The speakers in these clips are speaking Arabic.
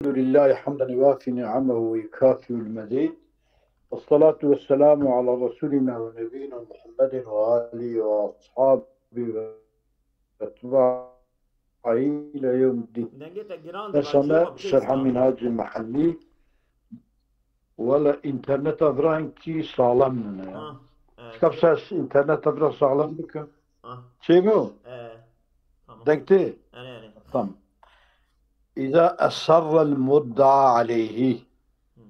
الحمد لله حمدا يوافي نعمه ويكافئ المزيد، والصلاة والسلام على رسولنا ونبينا محمد وآله وأصحابه وأتباعه إلى يوم الدين. دنگه گران راجیو نسمع شرح بابتیستا. منهاج المحلي ولا إنترنت أبراهيم صالم لنا اه كبسة إنترنت أبراهيم صالم بك اه شيء مو تمام. دقتي انا طم إذا أصر المدعى عليه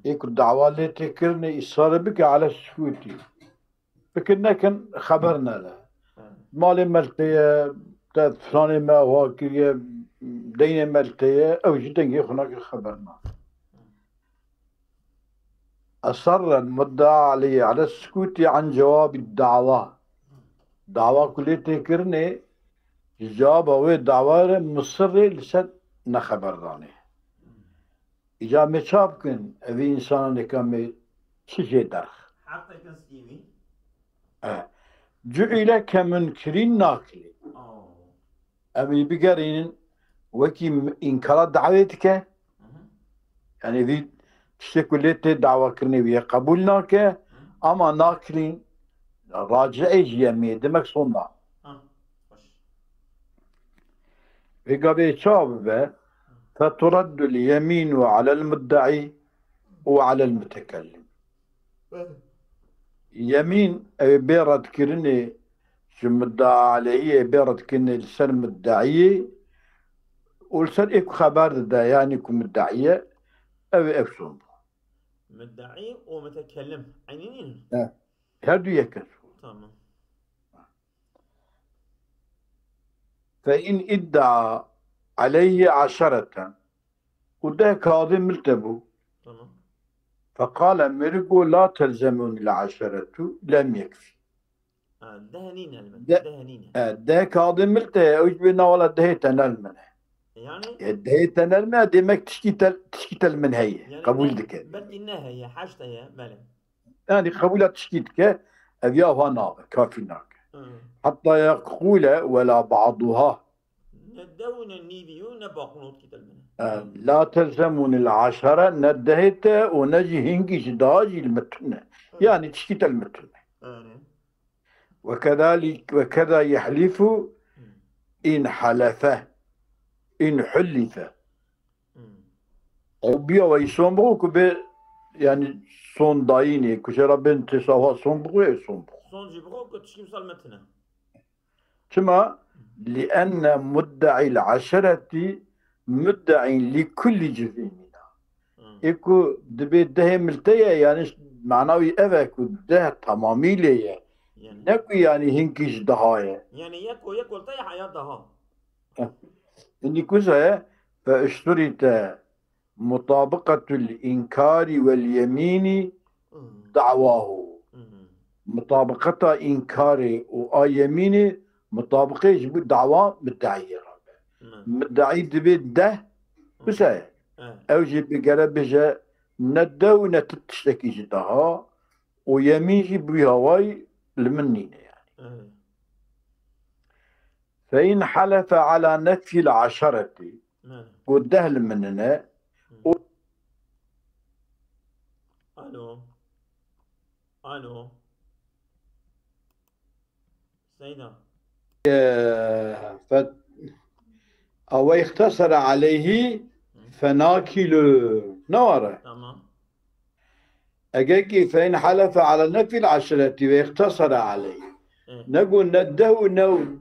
هيك الدعوة اللي تكرني إصرار بك على السكوتي فكنا كان خبرنا له مالي ملتية فلاني ما هو كي ديني ملتية أو جدا هناك خبرنا. أصر المدعى عليه على السكوت عن جواب الدعوة. دعوة كلها تكرني جواب هو دعوة مصر لسد نخبرانه. إذا مشابكن أبي إنسان كم شيء درخ. حتى كنسيبي جعل كمنكرين ناكلي. أبي بقرين وكي إنكار دعوتك يعني ذي تشكلت دعوة كرني ويا قبولناك أما ناكلين راجعي جيمي دمك صنع في شاب فترد اليمين على المدعي وعلى المتكلم. يمين بيرد كرني شو مدعى عليه بيرد كرني لسان مدعي ولسان إيك خبر دا يعني كم مدعية أو أكسون مدعي ومتكلم عينين. هادو يكسو. تمام. فإن ادعى عليه 10 وده كاظم ملتبو تمام. فقال مرقو لا تلزمون 10 لم يكفي. دهنينا دهنينا. ده كاظم ملته وجبنا ولا دهيتنا المنه. يعني دهيتنا المنه ديمك تشكيت المنهية يعني قبول دك. بل إنها هي حاجتها هي بلى. يعني قبول تشكيتك أبيها ناقة كافي ناقة. حتى يقول ولا بعضها ندون النيبيو نباقنوت كده المنه. لا تلزمون 10 ندهت ونجي هنجي داجي المتنة يعني تشكيت المتنة. وكذا يحلف إن حلف إن حلف وبيا ويسومبو كبه يعني صون دايني كشرا بنت سوا صومبو يسومبو صون جبرو كتشكي مسلمتنا كما لأن مدعي 10 مدعي لكل جزء منها. إكو دبي ده ملتيا يعني معنوي أباك ده تمامي ليه يعني نكو يعني هنكش دهاية يعني يكو طيح حياة دها إني كذا فاشتريت مطابقة الإنكار واليمين دعواه مطابقة إنكار ويمين مطابقة يجب دعوة مدعي مدعي دبي ده كذا أو جيب قربجة ندو نتتشتكي جدها ويمين جيب هواي المنين يعني. فإن حلف على نفي 10 والدهل مننا الو سيدنا أو اختصر عليه فناكل نار. تمام. أجاكي فإن حلف على نفي 10 واختصر عليه نقول ندهو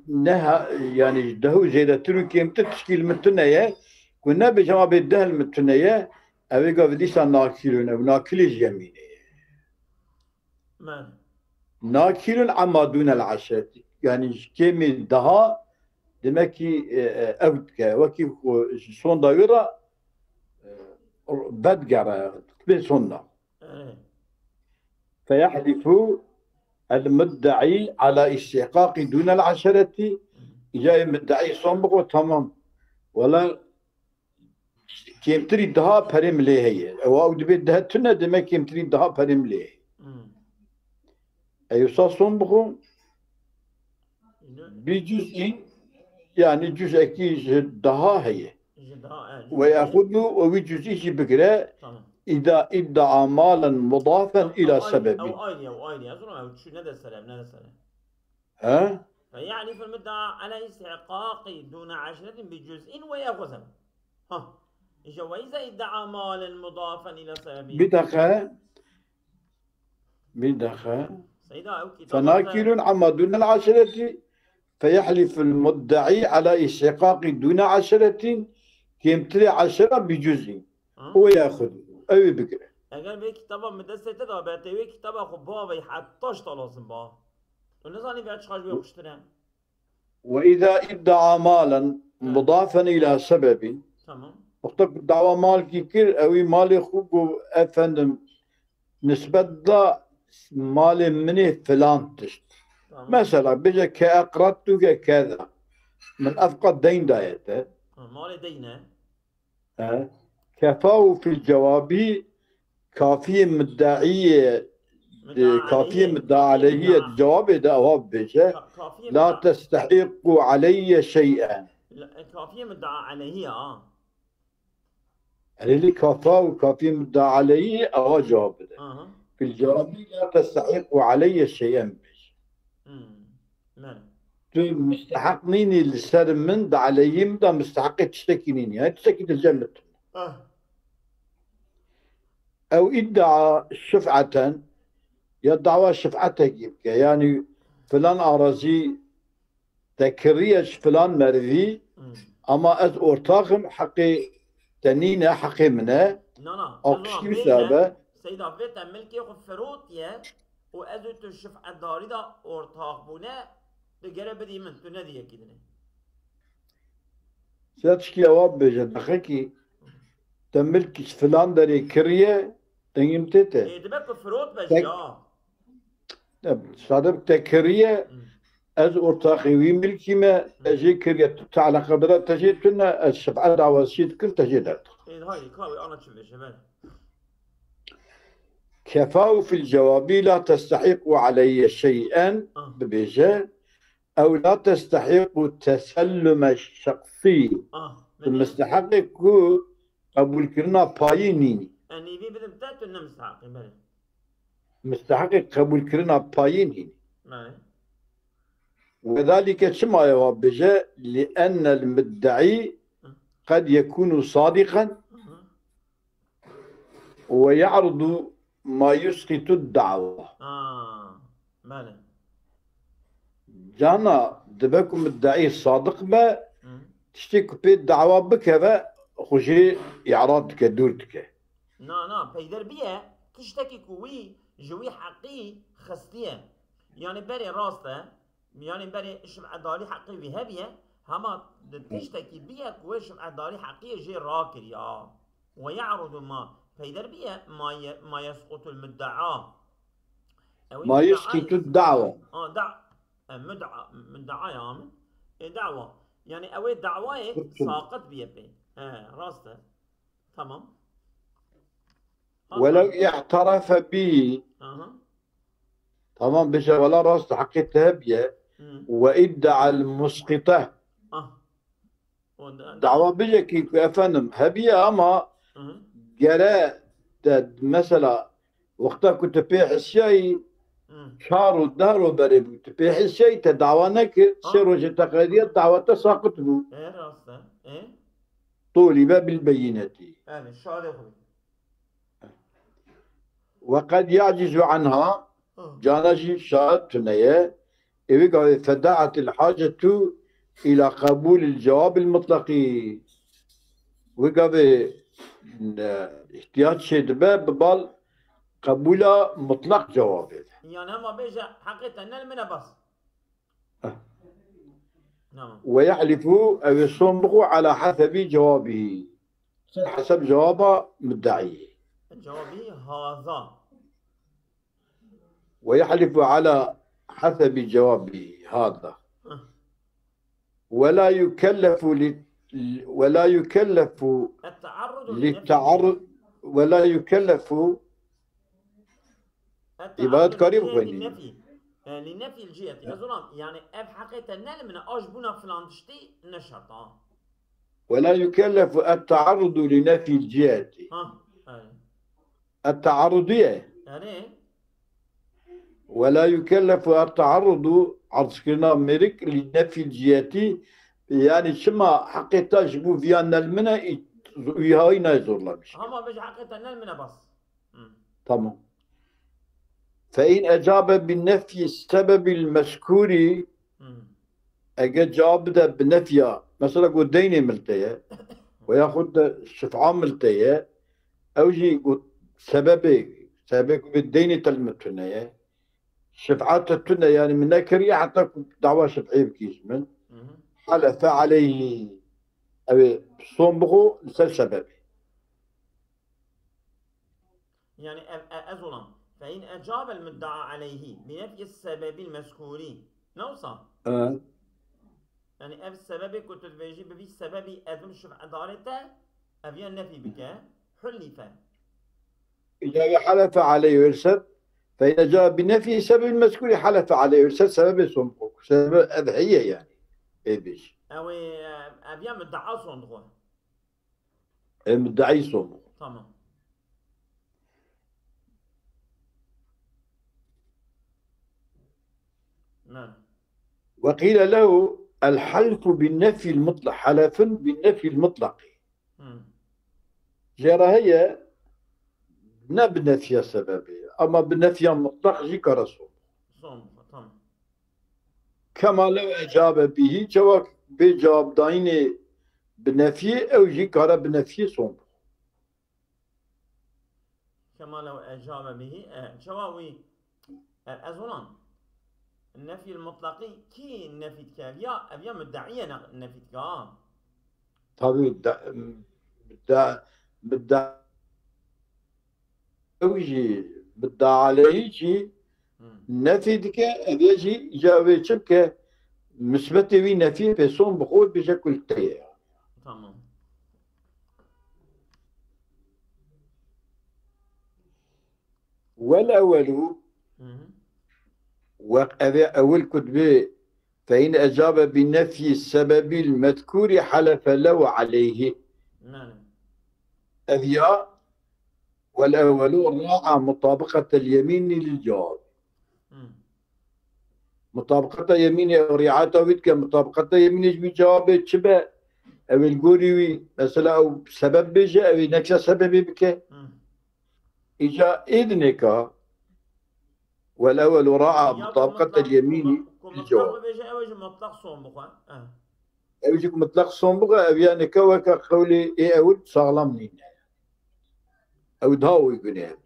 نها يعني دهو زي تركي متى تشكيل متنية كنا بجواب الدهل متنية أبي قبل ديسا ناكلون أو ناكلش يمينه ناكلون عما دون 10 يعني كمي دها دمكي أودك وكي صون دايرة بدقرة تبين صنع فيحلف المدعي على استحقاق دون 10 جاي مدعي صنبغ تمام ولا كيم تريد دها بريم ليه هي او دبي دها تنا دما كيم تريد دها بريم ليه اي صنبغ بجزء يعني جزء كي دها هي ويأخذه ويجوز بكرة تمام. إذا ادعى مالا مضافا إلى سبب. أو آيلي أظن شو ندى السلام. ها؟ فيعني في المدعى على استحقاق دون عشرة بجزء ويأخذه. ها. وإذا ادعى مالا مضافا إلى سبب بدخل سيدا فناكل عما دون العشرة فيحلف المدعي على استحقاق دون عشرة كيمتلي 10 بجزء ويأخذه أي بكرة. اگر به کتابا مدرسه تا به توی کتابا خب با و حتاش طلاسم با ونزاني بعد شخاش بيخشتنا. وإذا ادعى مالا مضافا إلى سبب تمام. وقت دعوى مال كيكير أو مال خوب أفندم نسبة لا مال مني فلان تشت. مثلا بيجا كأقرضتك كذا من أفقد دين دايته. مال دينه. كفاه في الجواب كافية مدعية كافية مدعى عليه الجواب إذا هو بيجا لا تستحق علي شيئا. كافية مدعى عليه اللي كفاه وكافية مدعى عليه أو جواب ده. في الجواب لا تستحق علي شيئا مستحقنيني لسر من دا عليهم دا مستحق تشتكينيني هاي تشتكي الجنة. أو ادعى شفعة يدعى شفعتك يبكى يعني فلان أرازي تكريش فلان مرضي أما أز أرتاخم حقي تنينة حقي منه أو كشي بسابة سيدا فيتا ملكي خفروت يا وأزو تشفع الداري دا أرتاخ بونه تقرأ بدي من تنادي كده. ساتشكي أواب بيجا دخلكي تملك فلان داري كريه تنيمتته. إيه تبقى فروت بجا. صادق تكريه از أرتاخي ويملكي ما تجي كريه تعلق قدرة تجي تنا الشفعة دعوة سيد كل تجي دات. إيه هاي كاوي أنا شوف شباب. كفاه في الجواب لا تستحق علي شيئا ببيجا أو لا تستحق تسلم الشخصي المستحق كو قبول كرنا باينيني أني بي بدم تاتو إنه مستحق مستحق قبول كرنا باينيني وذلك شما يوابجا لأن المدعي قد يكون صادقا ويعرض ما يسقط الدعوة. ماله جانا دبكم مدعي صادق ما تشتكي بيت دعوة بك خوشي إعراضك دورتك. نا بيدر بيه تشتكي كوي جوي حقي خستيه يعني بري راسته يعني بري شمع داري حقي وهبيه هما تشتكي بيه كوي شمع داري حقي جي راكر يا ويعرض ما بيدر بيه ما يسقط المدعى ما يسقط الدعوة. مدعى يا عمي دعوة يعني أوي دعوة ساقط بيه راسته تمام. ولو اعترف به تمام بيجا ولا راس حق التهبية وادعى المسقطة دعوة بيجا كيف أفنم هبية أما جرى مثلا وقتها كنت بيح الشيء شارو دارو بريب تبيح الشيء تدعوانك سيروج تقريدية دعوة ساقط بو طولب بالبينة وقد يعجز عنها جانجي شاهد تنية فدعت الحاجة إلى قبول الجواب المطلق وقال احتياج شيء ببال قبول مطلق جوابه يعني هما بيجا حقيقة نلمنا بس نعم. ويحلف أو يصنبغ على حسب جوابه حسب جواب مدعيه جوابي هذا ويحلف على حسب جوابه هذا ولا يكلف للتعرض ولا يكلف عبادة قريب لنفي الجهة أظن يعني أب حقيقة نلمنا أجبنا فلان تشتي نشرط ولا يكلف التعرض لنفي الجهة ها يعني التعرضية، يعني ولا يكلف التعرض عرضنا مريك لنفي الجهة، يعني شما حقيقة جبو فيانا المنا ويهاي نايزور لابش. هما بيج حقيقة نلمنا بس. تمام. فإن أجاب بالنفي السبب المذكور، أجا جاب ده بنفي مثلا قد ديني ملتيه وياخد شفعان ملتيه أو جي قد سبب بالديني تلمتنا شفعات التنة يعني من نكري حتى دعوة شفعي بكيس من حلف عليه أو صنبغو لسبب. يعني أظلم فإن أجاب المدعى عليه بنفي السبب المذكور نوصى يعني أب السبب كنت تبيجي ببي السبب أذن الشفع دارته أبي النفي بك حلف. إذا حلف عليه ويرسل، فإذا جاء بنفي سبب المذكور حلف عليه ويرسل سبب صنبغو سبب أضحية يعني إيه بيش أو أبي مدعى صندوق. مدعي صنبغو. تمام. نعم. وقيل له الحلف بالنفي المطلق، حلف بالنفي المطلق جرى هي بنفي سببي، أما بنفي مطلق جيك رسول كما لو أجاب به جواب بجواب دايني بنفي أو جيك بنفي صنب. كما لو أجاب به جوابي أزولان النفي المطلقي كي النفي تكاليا أبيا مدعية النفي تكال طبيعي بدأ ويجي بدأ عليه شيء نفي دك أبيجي جاوي شبكة مثبت وي نفي بصون بقول بشكل تي. تمام. والأول أول كتبه فإن أجاب بنفي السبب المذكور حلف له عليه. نعم. أذياء والأول راعى مطابقة اليمين للجواب. مطابقة يمين أو رعايته ويتك مطابقة يمين بجواب شبه أو الجوري مثلا أو سبب بيجي أو نكسة سبب بك إجا إذنك والأول راعى مطابقة اليمين للجواب. مطلق بيجي أو يجي مطلق صنبغة أو يجيك مطلق صنبغة أو يعني كوكا قولي إيه أول صالمني أو دهاوي يقولي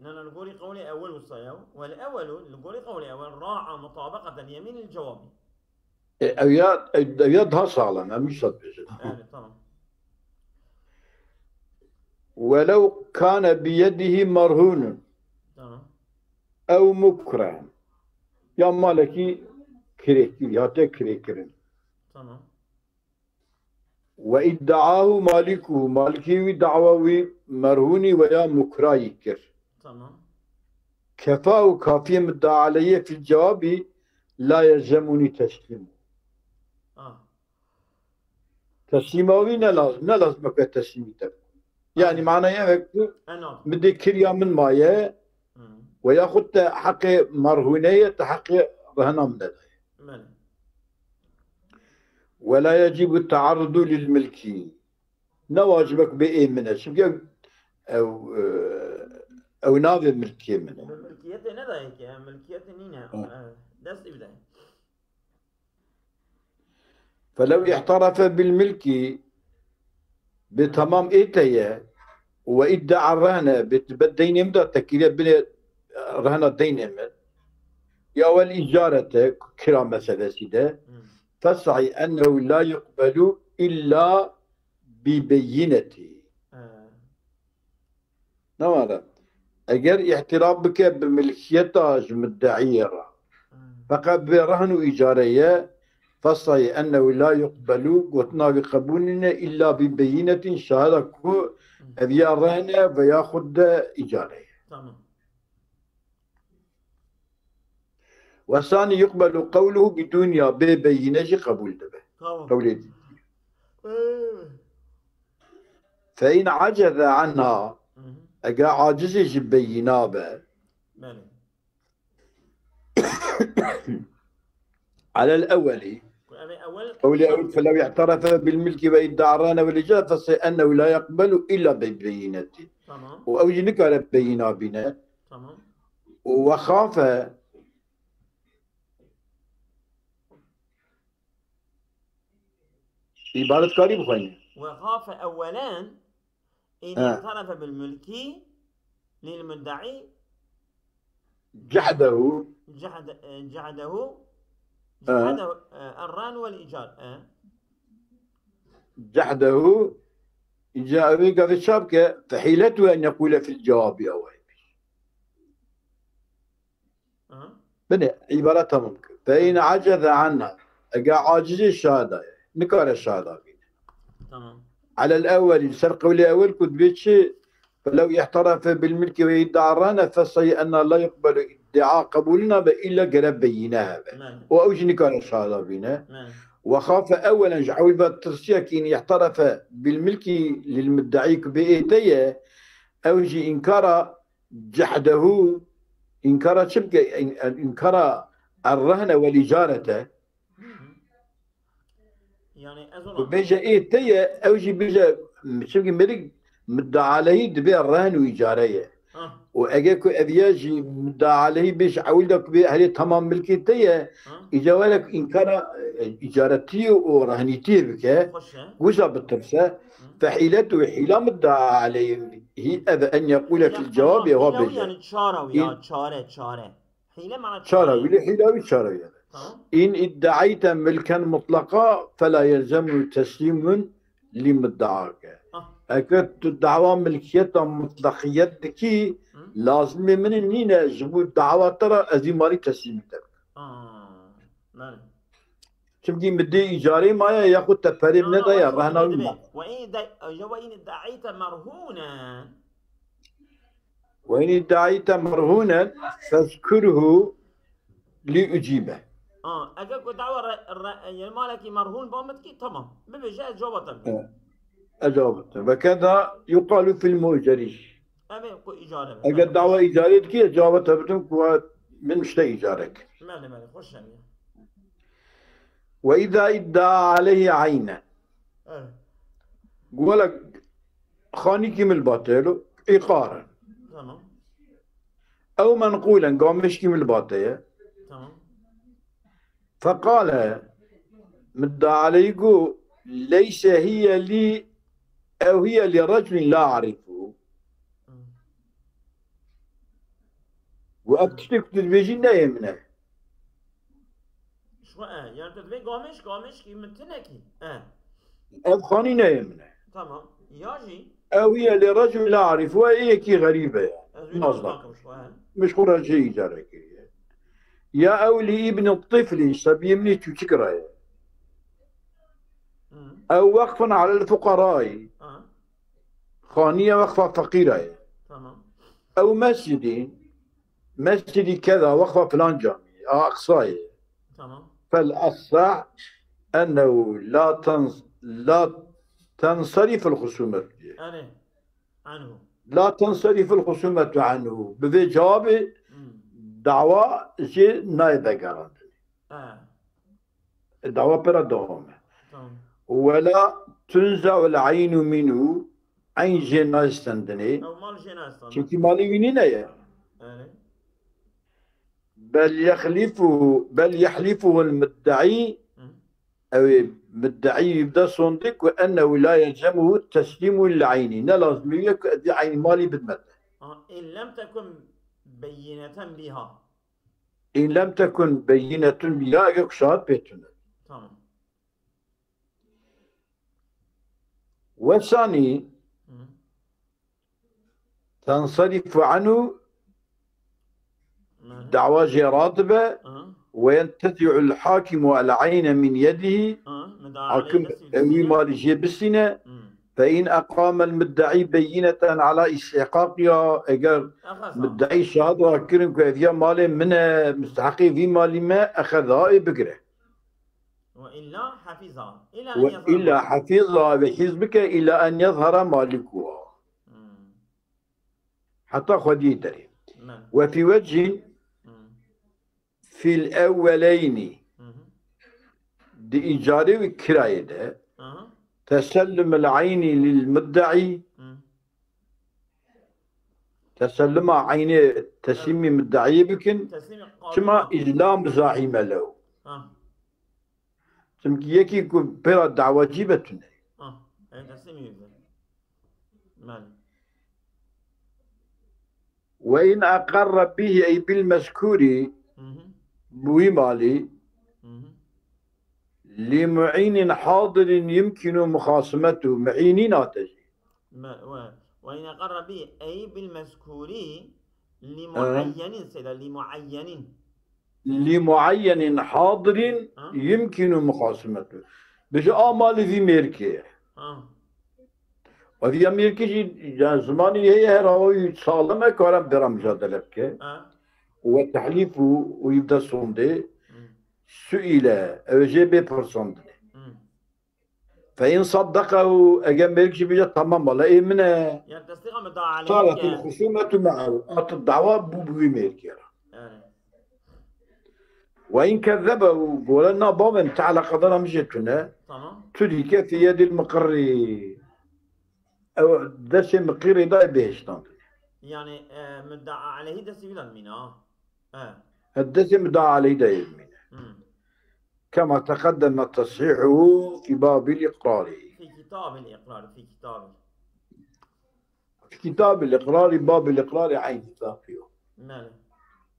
نحن نقول قولي أول وصيو والأول نقول قولي أول راعى مطابقة اليمين للجواب. أو يدها صالم مش صدق. طبعا. ولو كان بيده مرهون أو مكره يا مالكي كريكي يا كريكرن تمام. وإدعاه مالكه مالكي ودعوى مرهوني ويا مكره يكر. تمام. كفاه كافية مدعى علي في الجواب لا يلزمني تسليمه. تسليمه نلازمك تسليمتك يعني معناه بدي كريا من مايه وياخذ حق مرهونية حق رهنا من لديه. ولا يجب التعرض للملكي نواجبك بإيه منه شو أو ناظر ملكية منه ملكيته ندايك ملكيته نينا دست بداية. فلو احترف بالملك بتمام إيتيا وإدعى الرهنة بالدين يمدى تكيلية بني رهنة الدين يمد يا والإجارة كرا مثلا سيدة فصعي أنه لا يقبل إلا ببينته. نماذا أجر اعتراف بك بملكيته مدعية فقط برهن إيجارية فصعي أنه لا يقبل قطنا بقبولنا إلا ببينة شهادة أبيا رهنة ويأخذ إيجارية. والثاني يقبل قوله بدون ببينة قبول دبه. تمام. قولي. فإن عجز عنها أجا عاجز بينابه بله. على الأول أول قولي فلو اعترف بالملك وادعى الرهن والإجارة فأنه لا يقبل إلا ببينته. تمام. وأوجنك على بينا بنا. تمام. وخاف عبارة قريب خيني. وخاف أولا إن اعترف بالملك للمدعي جحده جحده الرهن والإيجار. جحده جاء بك في الشبكة فحيلته أن يقول في الجواب أو بني عبارتها ممكن. فإن عجز عنها أجا عاجز الشهادة نكار الشهادة تمام. على الأول سرق قولي أول كنت بيتشي فلو احترف بالملك ويدعى الرهن فصي أن لا يقبل ادعاء قبولنا إلا قرب بينها وأوجه نكار الشهادة بينا. وخاف أولا جعول بالترسيك إن يحترف بالملك للمدعي بإيتيه أوجه إنكار جحده إنكار شبكة إنكار الرهن والإجارة يعني أظن بيجا إيتيه أوجه بيجا شبكة ملك مدعى عليه دبي الرهن وإجارية وأجاكو أبياجي مدعى عليه بيش عولدك بأهلي تمام ملكيتيه إجاولك إنكار إجارتي ورهنيتي بك وجا بالترسة فحيلته حيلة مدعى عليه هي أذا أن يقول في الجواب يا حيلة يعني تشارة حيلة معنى تشارة حيلة إن ادعيت ملكا مطلقا فلا يلزم تسليم لمدعاك أكيد الدعوة ملكيتها مطلقيتك لازم من النينا جبوا الدعوة ترى أزيماري تسليمتك. شمكي مدي إيجاري ما ياخذ تفريم ندا يا رهنا وإن ادعيت مرهونا وإن ادعيت مرهونا فاذكره لأجيبه. أجاكو دعوة المالكي مرهون بامتكي تمام ببجاء جوابتك. أجابته وكذا يقال في المؤجريش. إجارة. أجد دعوة إيجاريتك أجابتها بتم من مشتى إيجارك. مالي خوش يعني. وإذا ادعى عليه عينا قولك خانيكي من الباطل إيقارا تمام أو منقولا قام مشكي من الباطل تمام فقال مدعى عليه ليس هي لي أو هي لرجل لا أعرفه وأكتشف تلفزيون لا يمنع شو يعني تدبي قامش كي متنكي أبخاني لا يمنع تمام ياجي أو هي لرجل لا أعرفه وهي كي غريبة يعني مصدر مش خرج شيء جارك يا أولي ابن الطفل سبيمني تشكره أو وقفا على الفقراء خانية وقفة فقيرة أو مسجد كذا وقفة فلان جامعي أقصاي فالأصح أنه لا تنصرف الخصومة عنه لا تنصرف الخصومة عنه بذي جواب دعوة جي نايدة قرد الدعوة برا دوما ولا تنزع العين منه عين جناز تندني أو مال جناز شنتي مالي وينينا يا بل يحلفه المدعي أو المدعي يبدأ صندوق وأنه لا يلزمه تسليم العين لا لازم يكون عين مالي بالمدة إن لم تكن بينة بها إن لم تكن بينة بها يقصد بيتنا تمام والثاني تنصرف عنه دعوى راتبة وينتزع الحاكم العين من يده حاكم مال جيبسنا فإن أقام المدعي بينة على استحقاقها أجر مدعي شهادة كرم كذا مال من مستحقي في مال ما أخذها بقره وإلا حفظها إلى أن يظهر وإلا مالك. حفظها بحزبك إلى أن يظهر مالكها حتى خدي دري. وفي وجه في الأولين دي إيجاري وكراية ده تسلم العين للمدعي تسلم عين تسليم مدعي بكن كما إسلام زعيم له تمكي يكي يكون بلا دعوة جيبتنا وإن أقر به أي بالمذكور بويمالي لمعين حاضر يمكن مخاصمته معينين تجي وإن أقر به أي بالمذكور لمعين سيدا لمعين حاضر يمكن مخاصمته بش آمال في ميركي وفي أمريكا يعني زماني هي هراوي سالمة كارم برام مجادلة بك وتحليف ويبدأ صندي سئلة أوجي ببرسند فإن صدقه أجا ميركي بيجا تمام ولا إيه منه يعني تصديق مدعى عليه صارت الخصومة معه الدعوة بوبوي ميركي وإن كذبه قولنا بابا تعالى قدر مجتنا تدرك في يد المقري أو دس مقري دا بهشتان يعني مدعى عليه دس بلا المينا الدس مدعى عليه دا المينا كما تقدم تصحيحه في باب الإقرار في كتاب الإقرار في كتاب الإقرار باب الإقرار عين فيه نعم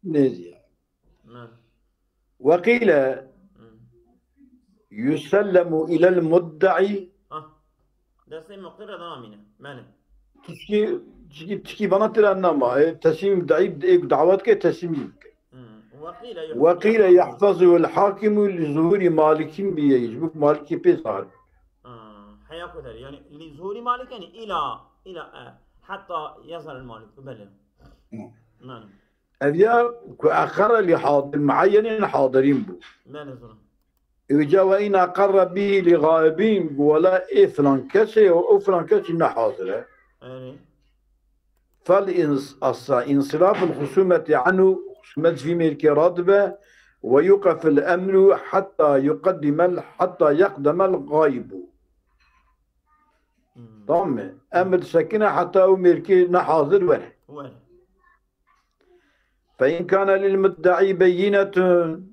نزيه وقيل يسلم إلى المدعي دس مقر ضامنة ماله تشكي بنات النما تسليم مدعي دعواتك تسليم وقيل يحفظه الحاكم لظهور مالك بيجبك مالك بيصار حياكو ذلك يعني لظهور مالك يعني إلى حتى يظهر المالك بله نعم أذيا أقر لحاضر معين حاضرين بو إجا وإن أقر به لغائبين ولا إفلان كسي وأفلان كسي حاضرة فالإنصراف الخصومة عنه خصومة في ملك راتبة ويوقف الأمر حتى يقدم الغائب طم أمر سكنة حتى ملكي نحاضر ولا فإن كان للمدعي بينة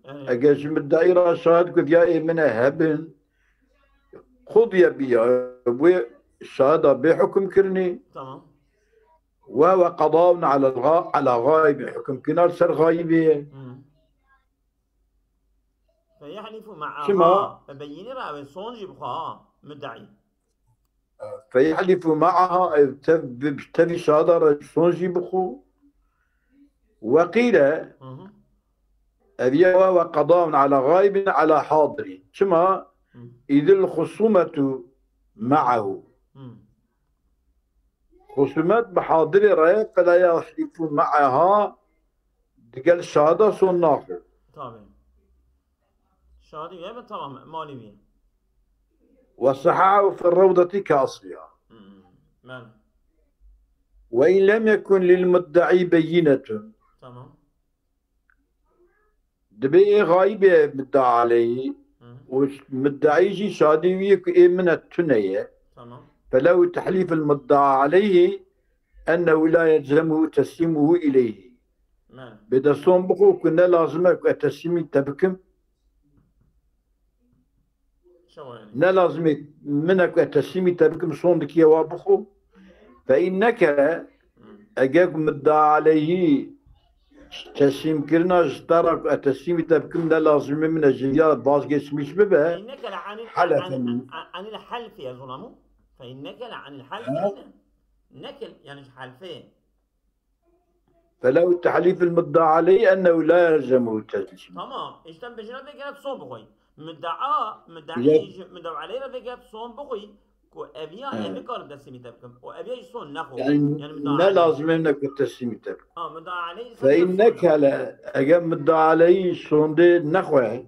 أجاز المدعي رشاد كذا من هبن خذ يبيع الشهادة بحكم كرني تمام وهو قضاء على غائب حكم كنار سر غايبية فيحلف معها فبين رأي صونج بخا مدعي فيحلف معها تبي شهادة صونج بخو وقيل أبيه وقضاء على غائب على حاضر كما إذا الخصومة معه خصومات بحاضر رأي فلا يحلف معها تقال شهادة صناخه طبعا شهادة يبقى طبعا مالي وصححه في الروضة كأصلها وإن لم يكن للمدعي بينة تمام دبي غايبة مدعى عليه ومدعي يجي شادي ويك من التنية تمام فلو تحليف المدعى عليه أنه لا يلزمه تسليمه إليه بدا صوم بقو كنا لازمك تسليمي تبكم لا لازم منك تسليمي تبكم صومك يا وابخو فإنك أجاك مدعى عليه تسليم كرنا اشترك تسليم تبكم لا لازم من الجزيرة باز جسميش ببه فإنك لعن عن الحلف يا ظلمو فإنك لعن الحلف نكل يعني حلفين فلو تحليف المدعى عليه أنه لا يلزمه التسليم تمام اشتم بجرد ذكرت صوم بخوي مدعى عليه ذكرت صوم بخوي كو أبيا أبي كار تسليم تبكم وأبيا يصون نخو يعني لا لازم انك التسليم تبكم مدعى عليه فإنك هلا أجا مدعى عليه صون دي نخوه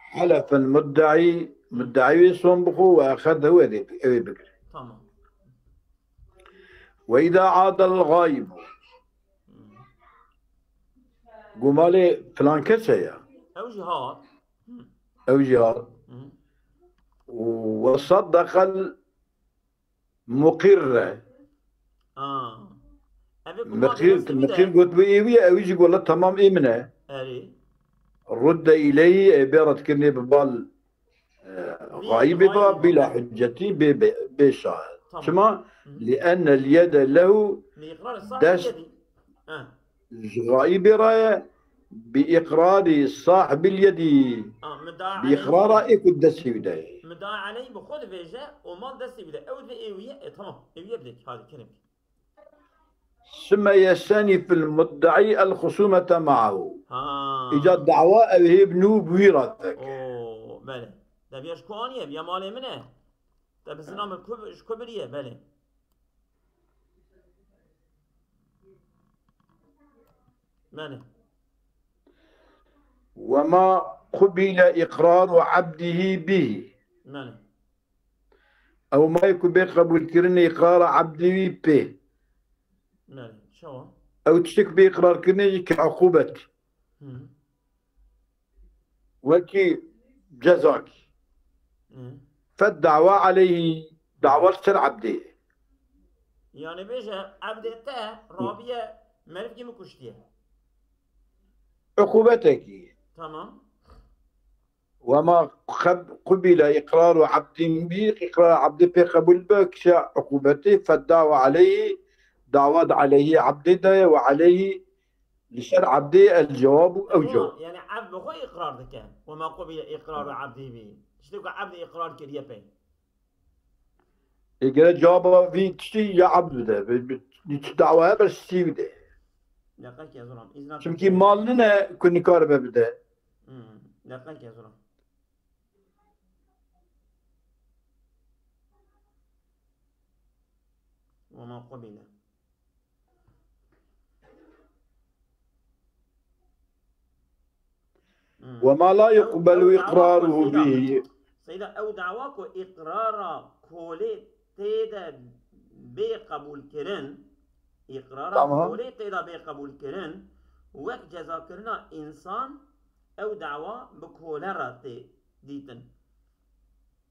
حلف المدعي مدعي صوم بخو وأخذه أبي بكر. تمام. وإذا عاد الغائب قمالي فلان كسيا أو جهاد. أو جار وصدق المقر أبي مقير قلت بإيوية أو يجي يقول تمام إيمنه أري رد إليه عبارة كني ببال غائبة بلا حجتي بشاهد. شما لأن اليد له دست غائبة راية بإقرار صاحب اليد بإقرار إيكو دستي بداية مدعى عليه بخود فيجا ومال دستي بداية أو في إيوية تمام إيوية بدك هذا كلمة. ثم يستني في المدعي الخصومة معه إذا الدعوة أو هي بنو بويرتك. أوه بله ده بيش كوانية بيا مالي منه ده بسنام كبرية بله. بله وما قبل إقرار عبده به بله أو ما يكون بقبول كرني إقرار عبده به بله شو أو تشك بإقرار كرني كعقوبة وكي جزاك فالدعوة عليه دعوة سر عبده يعني بيجا عبدته رابية مرفقي مكشتيه عقوبتك. تمام. وما قبل إقرار عبد به إقرار عبد به قبول بك عقوبته فالدعوة عليه دعوة عليه عبده وعليه لشر عبده الجواب أو جواب. يعني عبد هو إقرار ذكاء وما قبل إقرار عبده به شتوك عبد إقرار كريه به يقول جواب في تشتي يا عبد ده دعوة بس تشتي ده دقيقة يا زلمة شمكي مالنا كوني كاربه بده دقيقة يا زلمة وما قبل وما لا يقبل إقراره به سيدا أو دعواكو إقرار كولي تيدا بقبول كرن إقرار كولي تيدا بقبول كرن وقت جزا كرنا إنسان أو دعوة بكولرة ديتن.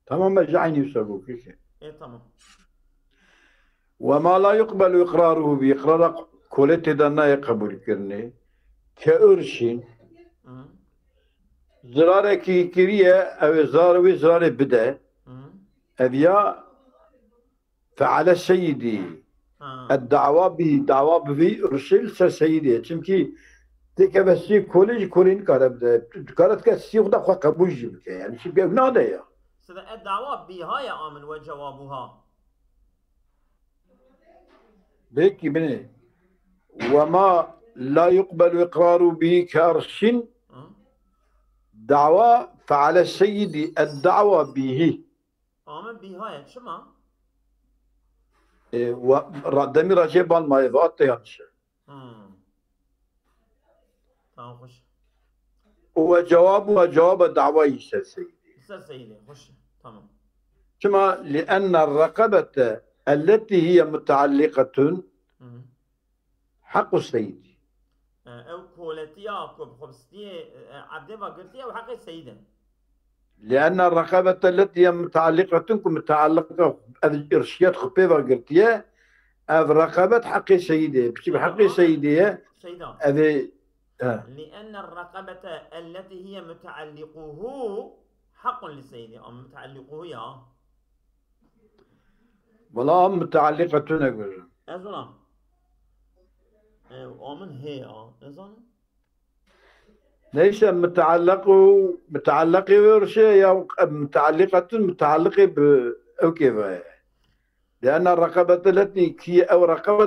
تمام جعيني يسوقوك إيه تمام. وما لا يقبل إقراره بإقرار كولي تيدا نا يقبل كرني كأرشين زرارة كي كريه أو زرارة بدا أبيا فعلى سيدي الدعوة به دعوة به أرسل سيدي تمكي تكبسي كوليج كولين كارت كسي ودا خو قبول جبك يعني شي بناده يا سيدا الدعوة بها يا آمن وجوابها بيكي بني وما لا يقبل إقرار به كأرسل دعوة فعلى سيدي الدعوة به آمن بها شما ودمي راجب ما يفات يانش خوش وجواب الدعوة يسال سيدي خوش تمام. كما لأن الرقبة التي هي متعلقة حق السيد أو كولتيا خبستي عبد ما قلتي أو حق السيد. لأن الرقبة التي هي متعلقة إرشيات خبيبة قلتيا الرقبة حق سيدي بتجيب حق سيدي هذه لأن الرقبة التي هي متعلقه حق لسيدي أو متعلقه يا والله متعلقة نقول أزولا ومن هي أزولا ليس متعلق ورشة يا متعلقة أو كيف لأن الرقبة التي هي أو رقبة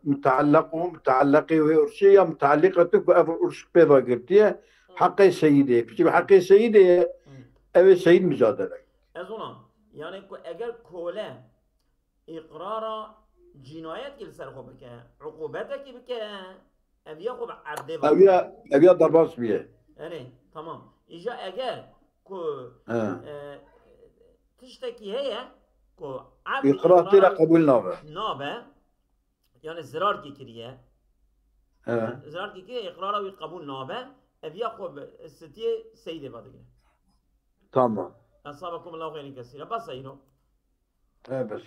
متعلقة ورشة متعلقة بأرش بيضا قلتيها حق سيدي بتجيب حق سيدي أو سيد مجادلة أزولا يعني أجر كولا إقرار جنايات كل سر بك عقوبتك بك أبي يخب عبد أبي ضرباس بيه أري تمام إجا أجر كو تشتكي هي كو عبد إقرارتي قبول نابه نابه يعني الزرار كي كريه زرار كي كريه إقراره وقبول نابه أبي أخو الستية سيدة بعد كده تمام أصابكم الله خير كثيرا بس أينو بس